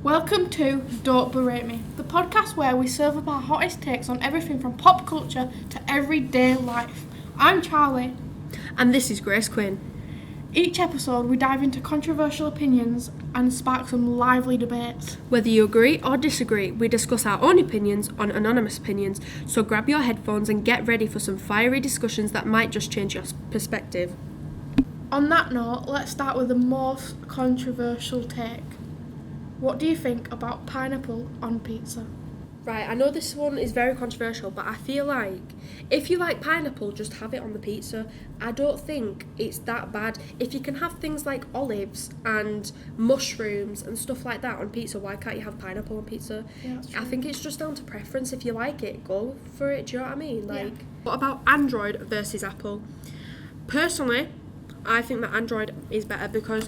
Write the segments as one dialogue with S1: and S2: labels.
S1: Welcome to Don't Berate Me, the podcast where we serve up our hottest takes on everything from pop culture to everyday life. I'm Charlie.
S2: And this is Grace Quinn.
S1: Each episode we dive into controversial opinions and spark some lively debates.
S2: Whether you agree or disagree, we discuss our own opinions on anonymous opinions, so grab your headphones and get ready for some fiery discussions that might just change your perspective.
S1: On that note, let's start with the most controversial take. What do you think about pineapple on pizza?
S2: Right, I know this one is very controversial, but I feel like if you like pineapple, just have it on the pizza. I don't think it's that bad. If you can have things like olives and mushrooms and stuff like that on pizza, why can't you have pineapple on pizza?
S1: Yeah, that's true.
S2: I think it's just down to preference. If you like it, go for it. Do you know what I mean?
S1: Yeah.
S2: What about Android versus Apple? Personally, I think that Android is better because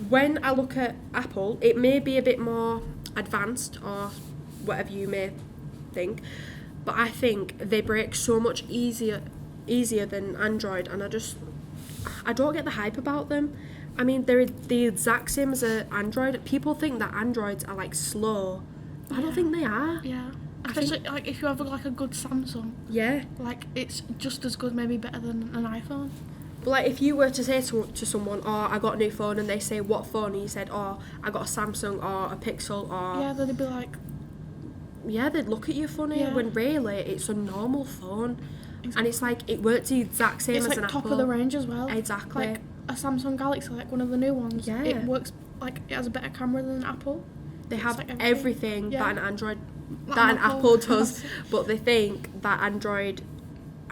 S2: when I look at Apple, it may be a bit more advanced or whatever you may think, but I think they break so much easier than Android, and I don't get the hype about them. I mean, they're the exact same as Android. People think that Androids are like slow, but I don't think they are.
S1: Yeah. Especially like if you have like a good Samsung.
S2: Yeah.
S1: Like it's just as good, maybe better than an iPhone.
S2: But like if you were to say to someone, oh, I got a new phone, and they say, what phone? And you said, oh, I got a Samsung or a Pixel or...
S1: Yeah, then they'd be like...
S2: Yeah, they'd look at you funny when really it's a normal phone.
S1: Exactly.
S2: And it's like, it works the exact same
S1: it's
S2: as
S1: like
S2: an
S1: top
S2: Apple.
S1: of the range as well.
S2: Exactly.
S1: Like a Samsung Galaxy, like one of the new ones.
S2: Yeah.
S1: It works, like it has a better camera than an Apple.
S2: They have
S1: like
S2: everything
S1: yeah.
S2: that an Android,
S1: Like
S2: that an
S1: an
S2: Apple
S1: Apple
S2: does,
S1: has.
S2: but they think that Android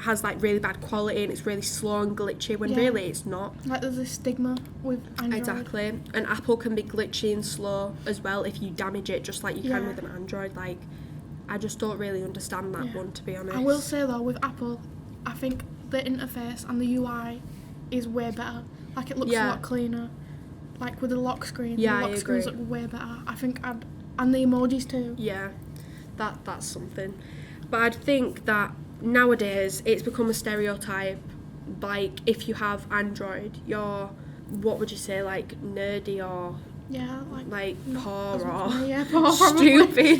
S2: has like really bad quality and it's really slow and glitchy when really it's not.
S1: Like there's this stigma with Android.
S2: Exactly. And Apple can be glitchy and slow as well if you damage it, just like you can
S1: Yeah.
S2: with an Android. Like, I just don't really understand that one, to be honest.
S1: I will say though, with Apple, I think the interface and the UI is way better. Like it looks a lot cleaner. Like with the lock screen, the lock screens look way better. I think and the emojis too.
S2: Yeah, that's something. But I'd think that nowadays it's become a stereotype. Like if you have Android, you're, what would you say, like nerdy or like poor or
S1: poor,
S2: stupid.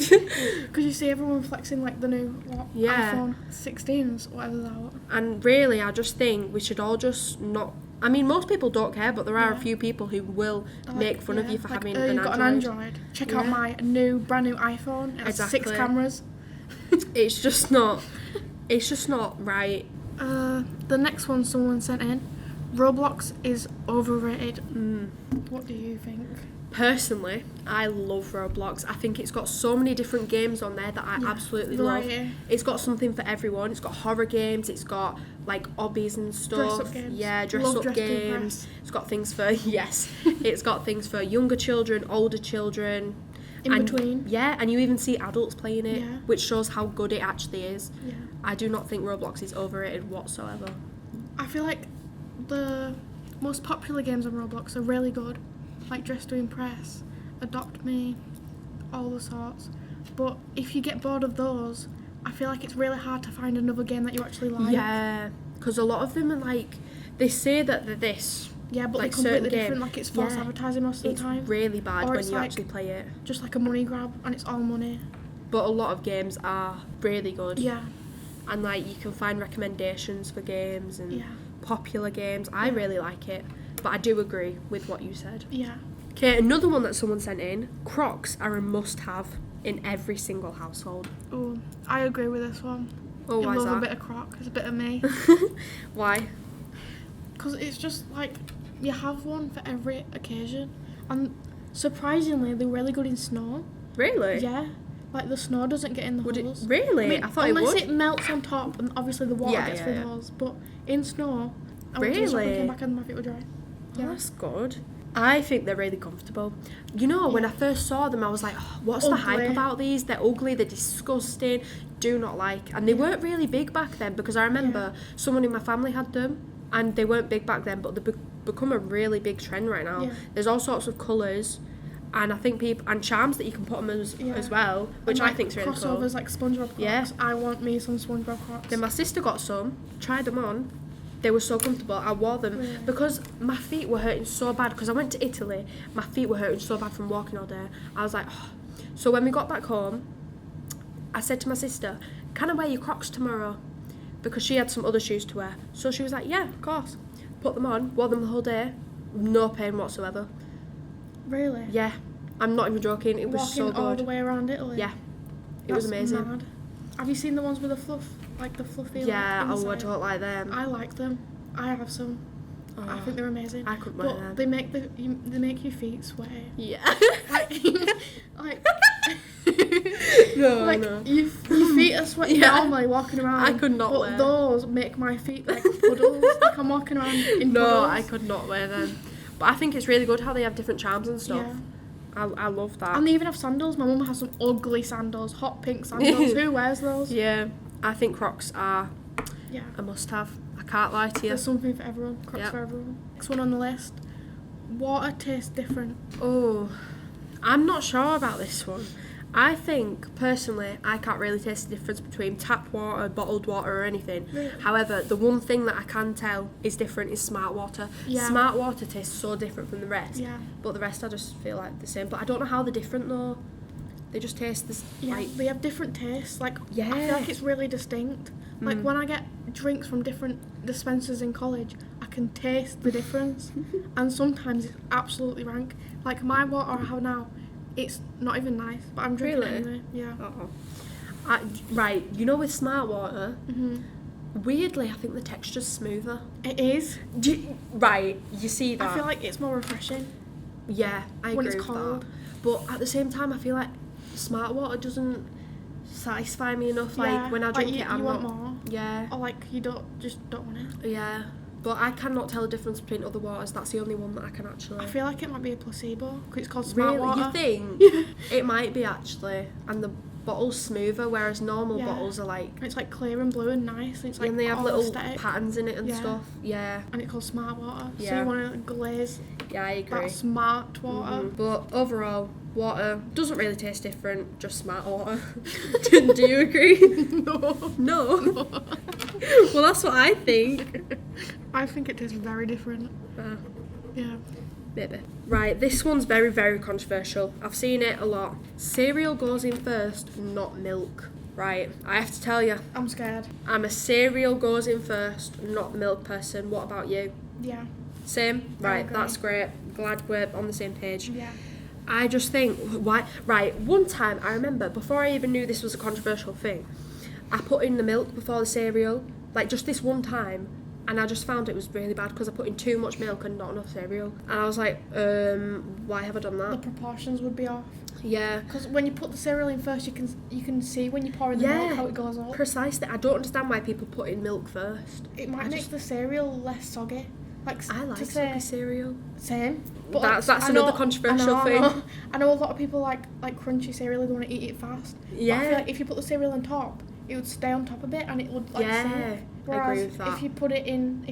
S1: Because you see everyone flexing like the new iPhone 16s, whatever that was.
S2: And really, I just think we should all just not. I mean, most people don't care, but there are a few people who will make fun of you for having an Android.
S1: You've got an Android. Check out my brand new iPhone. It has 6 cameras.
S2: It's just not. It's just not right.
S1: The next one someone sent in, Roblox is overrated. What do you think?
S2: Personally, I love Roblox. I think it's got so many different games on there that I absolutely love. It's got something for everyone. It's got horror games. It's got like obbies and stuff.
S1: Dress-up games.
S2: Yeah, dress-up games. It's got things for it's got things for younger children, older children.
S1: In between.
S2: Yeah, and you even see adults playing it,
S1: Yeah.
S2: which shows how good it actually is.
S1: Yeah.
S2: I do not think Roblox is overrated whatsoever.
S1: I feel like the most popular games on Roblox are really good. Like Dress to Impress, Adopt Me, all the sorts. But if you get bored of those, I feel like it's really hard to find another game that you actually like.
S2: Yeah, because a lot of them are like, they say that they're this.
S1: Yeah, but
S2: like
S1: they're completely
S2: certain
S1: different. Like it's false advertising most of the time.
S2: It's really bad
S1: or
S2: when
S1: it's
S2: you
S1: like
S2: actually play it.
S1: Just like a money grab, and it's all money.
S2: But a lot of games are really good.
S1: Yeah.
S2: And like you can find recommendations for games and popular games. I really like it. But I do agree with what you said.
S1: Yeah.
S2: Okay, another one that someone sent in, Crocs are a must-have in every single household.
S1: Oh, I agree with this one.
S2: Oh, why is
S1: I love
S2: that?
S1: a bit of Croc. It's a bit of me.
S2: Why?
S1: Because it's just like you have one for every occasion, and surprisingly, they're really good in snow.
S2: Really?
S1: Yeah. Like the snow doesn't get in the holes.
S2: Really?
S1: I mean,
S2: I thought it would.
S1: unless it melts on top, and obviously the water gets through the holes. But in snow, I went to the shop and came back and my feet were dry.
S2: Yeah. Oh, that's good. I think they're really comfortable. You know, when I first saw them, I was like, oh, what's the hype about these? They're ugly, they're disgusting, do not like. And they weren't really big back then, because I remember someone in my family had them, and they weren't big back then, but they've become a really big trend right now. Yeah. There's all sorts of colours, and I think and charms that you can put them as well, which I think is really cool.
S1: Crossovers like SpongeBob Crocs. Yeah. I want me some SpongeBob Crocs.
S2: Then my sister got some, tried them on. They were so comfortable. I wore them because my feet were hurting so bad, because I went to Italy. My feet were hurting so bad from walking all day. I was like, oh, So when we got back home, I said to my sister, can I wear your Crocs tomorrow? Because she had some other shoes to wear. So she was like, yeah, of course. Put them on, wore them the whole day. No pain whatsoever.
S1: Really?
S2: Yeah. I'm not even joking. It was
S1: Walking
S2: so good.
S1: all the way around Italy?
S2: Yeah. It was
S1: That's
S2: amazing.
S1: mad. Have you seen the ones with the fluff? Like the fluffy
S2: Yeah,
S1: like,
S2: I
S1: inside?
S2: don't like them.
S1: I like them. I have some. I
S2: Oh,
S1: think they're amazing.
S2: I couldn't wear
S1: But
S2: them.
S1: they make your feet sweaty.
S2: Yeah.
S1: Like,
S2: No,
S1: like
S2: no.
S1: your feet are sweaty
S2: Yeah.
S1: normally walking around.
S2: I could not
S1: but
S2: wear.
S1: those make my feet like puddles. Like I'm walking around in
S2: No,
S1: puddles.
S2: I could not wear them. But I think it's really good how they have different charms and stuff.
S1: Yeah.
S2: I love that.
S1: And they even have sandals. My mum has some ugly sandals, hot pink sandals. Who wears those?
S2: Yeah, I think Crocs are
S1: Yeah.
S2: a must-have. I can't lie to you.
S1: There's something for everyone. Crocs
S2: Yep.
S1: for everyone. Next one on the list. Water tastes different.
S2: Oh, I'm not sure about this one. I think, personally, I can't really taste the difference between tap water, bottled water or anything.
S1: Really?
S2: However, the one thing that I can tell is different is smart water.
S1: Yeah.
S2: Smart water tastes so different from the rest.
S1: Yeah.
S2: But the rest I just feel like the same. But I don't know how they're different though. They just taste this,
S1: Yeah,
S2: like...
S1: they have different tastes. Like, I feel
S2: Yeah.
S1: like it's really distinct. Like, when I get drinks from different dispensers in college, I can taste the difference. And sometimes it's absolutely rank. Like, my water I have now, it's not even nice, but I'm drinking
S2: Really?
S1: it anyway. Yeah.
S2: Right, you know with smart water,
S1: hmm
S2: weirdly I think the texture's smoother.
S1: It is.
S2: Right, you see that?
S1: I feel like it's more refreshing.
S2: Yeah, I
S1: when
S2: agree
S1: it's
S2: with
S1: cold.
S2: that. But at the same time, I feel like smart water doesn't satisfy me enough.
S1: Yeah,
S2: Like when I
S1: like
S2: drink
S1: you,
S2: it, I'm
S1: you want
S2: not.
S1: more.
S2: Yeah,
S1: Or like you don't want it.
S2: yeah. But I cannot tell the difference between other waters. That's the only one that I can actually.
S1: I feel like it might be a placebo because it's called smart
S2: Really,
S1: water.
S2: you think? It might be actually, and the bottle's smoother, whereas normal
S1: Yeah.
S2: bottles are like.
S1: It's like clear and blue and nice. And it's like
S2: And they have
S1: all
S2: little
S1: aesthetic.
S2: patterns in it and
S1: Yeah.
S2: stuff. Yeah,
S1: And it's called smart water. So
S2: Yeah.
S1: you want to glaze
S2: yeah, I agree.
S1: that smart water.
S2: But overall, water doesn't really taste different, just smart water. Do you agree?
S1: No.
S2: No. Well, that's what I think.
S1: I think it tastes very different. Yeah.
S2: Maybe. Right, this one's very, very controversial. I've seen it a lot. Cereal goes in first, not milk. Right, I have to tell you,
S1: I'm scared.
S2: I'm a cereal goes in first, not the milk person. What about you?
S1: Yeah.
S2: Same?
S1: I
S2: Right,
S1: agree.
S2: that's great. Glad we're on the same page.
S1: Yeah.
S2: I just think, why? Right, one time I remember, before I even knew this was a controversial thing, I put in the milk before the cereal, like just this one time, and I just found it was really bad because I put in too much milk and not enough cereal. And I was like, why have I done
S1: The
S2: that?
S1: proportions would be off.
S2: Yeah,
S1: Because when you put the cereal in first, you can see when you pour in the
S2: Yeah.
S1: milk how it goes up.
S2: precisely. I don't understand why people put in milk first.
S1: It might
S2: I
S1: make
S2: just-
S1: the cereal less soggy. Like
S2: I
S1: to
S2: like
S1: say
S2: soggy cereal.
S1: same.
S2: That's
S1: I
S2: another
S1: know-
S2: controversial
S1: I
S2: thing.
S1: know. I know a lot of people like crunchy cereal. They want to eat it fast. But I
S2: Yeah.
S1: feel like if you put the cereal on top, it would stay on top a bit and it would like
S2: Yeah,
S1: sink.
S2: I agree
S1: Whereas
S2: with that.
S1: if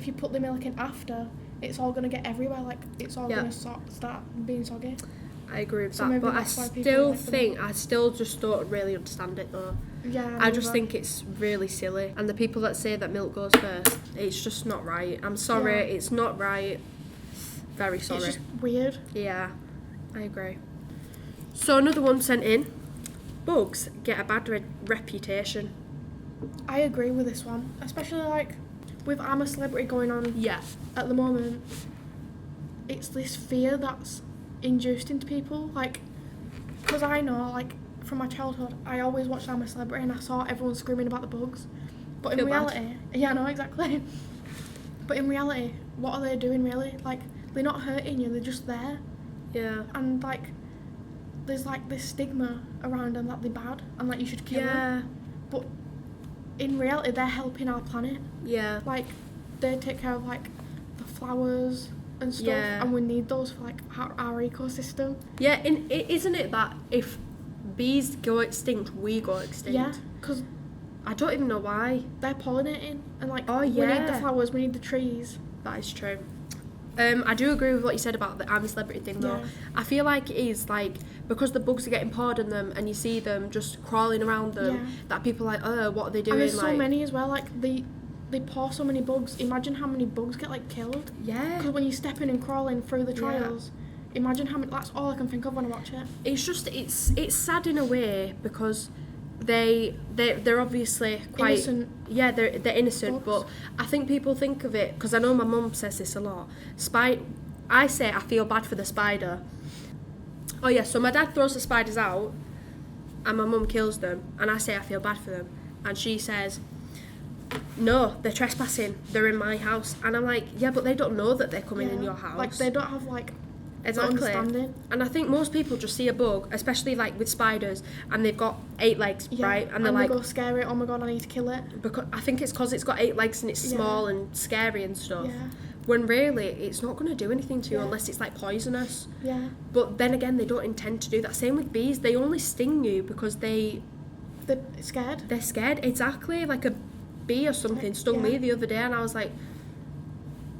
S1: you put the milk in after, it's all gonna get everywhere. Like it's all
S2: Yeah.
S1: gonna start being soggy.
S2: I agree with
S1: So
S2: that,
S1: maybe
S2: but I
S1: that's why people
S2: still
S1: like them.
S2: think, I still just don't really understand it though.
S1: Yeah.
S2: I just
S1: neither.
S2: think it's really silly. And the people that say that milk goes first, it's just not right. I'm sorry,
S1: Yeah.
S2: it's not right. Very sorry.
S1: It's just weird.
S2: Yeah, I agree. So another one sent in. Bugs get a bad reputation.
S1: I agree with this one, especially like with I'm a Celebrity going on
S2: Yeah.
S1: at the moment. It's this fear that's induced into people, like, because I know, like, from my childhood, I always watched I'm a Celebrity and I saw everyone screaming about the bugs. But in
S2: Feel bad.
S1: reality, yeah, I know, exactly. But in reality, what are they doing really? Like, they're not hurting you, they're just there.
S2: Yeah.
S1: And, like, there's, like, this stigma around them that they're bad and, like, you should kill them.
S2: Yeah.
S1: But in reality, they're helping our planet.
S2: Yeah.
S1: Like, they take care of, like, the flowers and stuff,
S2: Yeah.
S1: and we need those for, like, our ecosystem.
S2: Yeah, and isn't it that if bees go extinct, we go extinct?
S1: Yeah, because
S2: I don't even know why.
S1: they're pollinating, and, like,
S2: Oh,
S1: we need the
S2: yeah.
S1: flowers, we need the trees.
S2: That is true. I do agree with what you said about the I'm a Celebrity thing though.
S1: Yeah.
S2: I feel like it is like because the bugs are getting poured on them and you see them just crawling around them
S1: Yeah.
S2: that people are like, oh, what are they doing?
S1: And there's
S2: like,
S1: so many as well, like, they pour so many bugs. Imagine how many bugs get, like, killed.
S2: Yeah.
S1: Because when you're stepping and crawling through the
S2: Yeah.
S1: trials, imagine how many. That's all I can think of when I watch it.
S2: It's just it's sad in a way because they're obviously quite
S1: Innocent.
S2: Yeah, they're innocent,
S1: Bugs.
S2: but I think people think of it because I know my mum says this a lot. I say I feel bad for the spider. Oh yeah, so my dad throws the spiders out, and my mum kills them, and I say I feel bad for them, and she says, no, they're trespassing. They're in my house, and I'm like, yeah, but they don't know that they're coming in your house.
S1: Like they don't have like
S2: Exactly.
S1: understanding.
S2: And I think most people just see a bug, especially like with spiders, and they've got 8 legs, right?
S1: And
S2: they're
S1: they
S2: like,
S1: go scary. Oh my god, I need to kill it.
S2: because I think it's because it's got 8 legs and it's
S1: Yeah.
S2: small and scary and stuff.
S1: Yeah.
S2: When really it's not going to do anything to you
S1: Yeah.
S2: unless it's like poisonous.
S1: Yeah.
S2: But then again, they don't intend to do that. Same with bees; they only sting you because
S1: They're scared.
S2: they're scared. Exactly, like a bee or something stung me the other day, and I was like,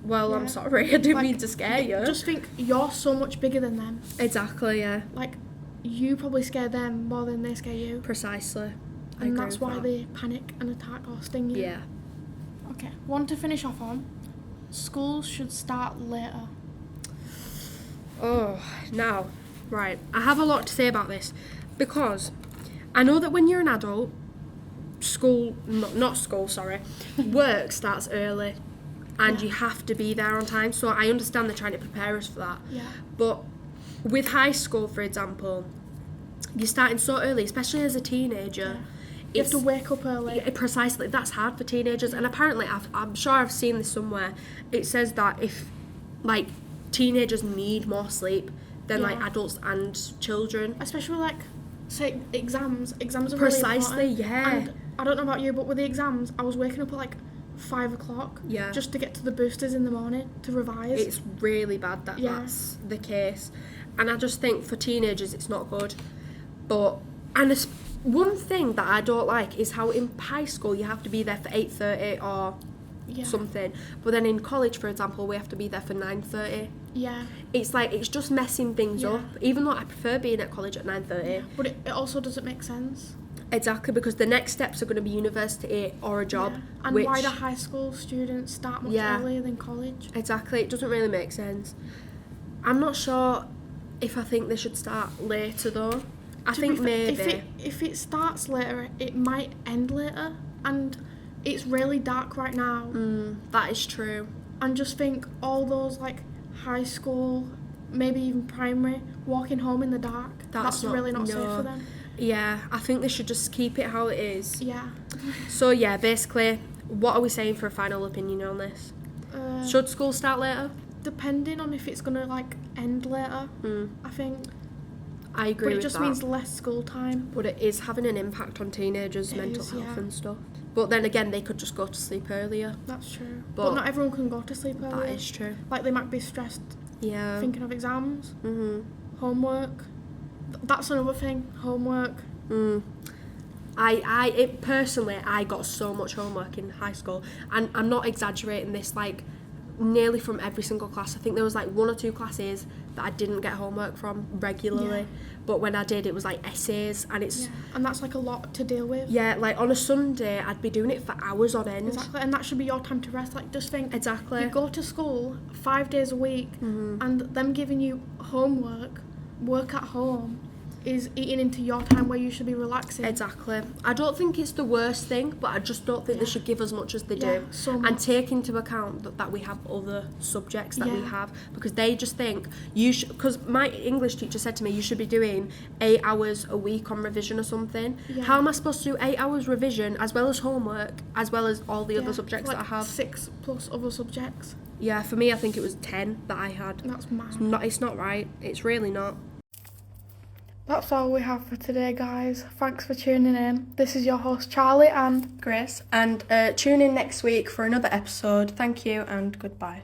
S2: well, I'm sorry, I didn't mean to scare you.
S1: Just think, you're so much bigger than them.
S2: Exactly, yeah.
S1: Like, you probably scare them more than they scare you.
S2: Precisely. I
S1: And
S2: agree
S1: that's
S2: with
S1: why
S2: that.
S1: they panic and attack or sting you.
S2: Yeah.
S1: Okay, one to finish off on. Schools should start later.
S2: Oh, now, right. I have a lot to say about this because I know that when you're an adult, work starts early and you have to be there on time. So I understand they're trying to prepare us for that.
S1: Yeah.
S2: But with high school, for example, you're starting so early, especially as a teenager.
S1: You have to wake up early.
S2: Yeah, precisely, that's hard for teenagers, and apparently I'm sure I've seen this somewhere. It says that if like teenagers need more sleep than like adults and children,
S1: Especially like, say, exams are
S2: Precisely,
S1: really important.
S2: yeah.
S1: And I don't know about you, but with the exams, I was waking up at like 5 o'clock.
S2: Yeah.
S1: Just to get to the boosters in the morning to revise.
S2: it's really bad that that's the case, and I just think for teenagers it's not good. But one thing that I don't like is how in high school you have to be there for 8:30 or something, but then in college, for example, we have to be there for 9:30.
S1: Yeah.
S2: It's like it's just messing things up. Even though I prefer being at college at 9:30.
S1: But it also doesn't make sense.
S2: Exactly, because the next steps are going to be university or a job.
S1: Yeah. And
S2: which,
S1: why do high school students start much earlier than college?
S2: Exactly, it doesn't really make sense. I'm not sure if I think they should start later though. I think maybe
S1: if it starts later, it might end later, and it's really dark right now.
S2: That is true.
S1: And just think, all those like high school, maybe even primary, walking home in the dark. That's really not safe for them.
S2: Yeah, I think they should just keep it how it is.
S1: Yeah.
S2: So yeah, basically, what are we saying for a final opinion on this? Should school start later?
S1: Depending on if it's gonna like end later, I think.
S2: I agree with that.
S1: But it just means less school time.
S2: But it is having an impact on teenagers' mental health and stuff. But then again, they could just go to sleep earlier.
S1: That's true.
S2: But
S1: But not everyone can go to sleep earlier.
S2: That is true.
S1: Like, they might be stressed
S2: Yeah.
S1: thinking of exams, homework. That's another thing, homework.
S2: Personally, I got so much homework in high school, and I'm not exaggerating this, like, nearly from every single class. I think there was like 1 or 2 classes that I didn't get homework from regularly, but when I did, it was like essays, and it's
S1: and that's like a lot to deal with.
S2: like on a Sunday I'd be doing it for hours on end.
S1: Exactly, and that should be your time to rest. Like, just think,
S2: Exactly.
S1: you go to school 5 days a week, and them giving you homework, work at home, is eating into your time where you should be relaxing.
S2: Exactly. I don't think it's the worst thing, but I just don't think they should give as much as they do.
S1: So
S2: and
S1: much.
S2: take into account that we have other subjects that we have, because they just think you should, because my English teacher said to me, you should be doing 8 hours a week on revision or something. How am I supposed to do 8 hours revision as well as homework, as well as all the other subjects
S1: like
S2: that I have?
S1: 6 plus other subjects.
S2: Yeah, for me I think it was 10 that I had.
S1: That's mad.
S2: It's not right. It's really not.
S1: That's all we have for today, guys. Thanks for tuning in. This is your host, Charlie, and
S2: Grace. And tune in next week for another episode. Thank you and goodbye.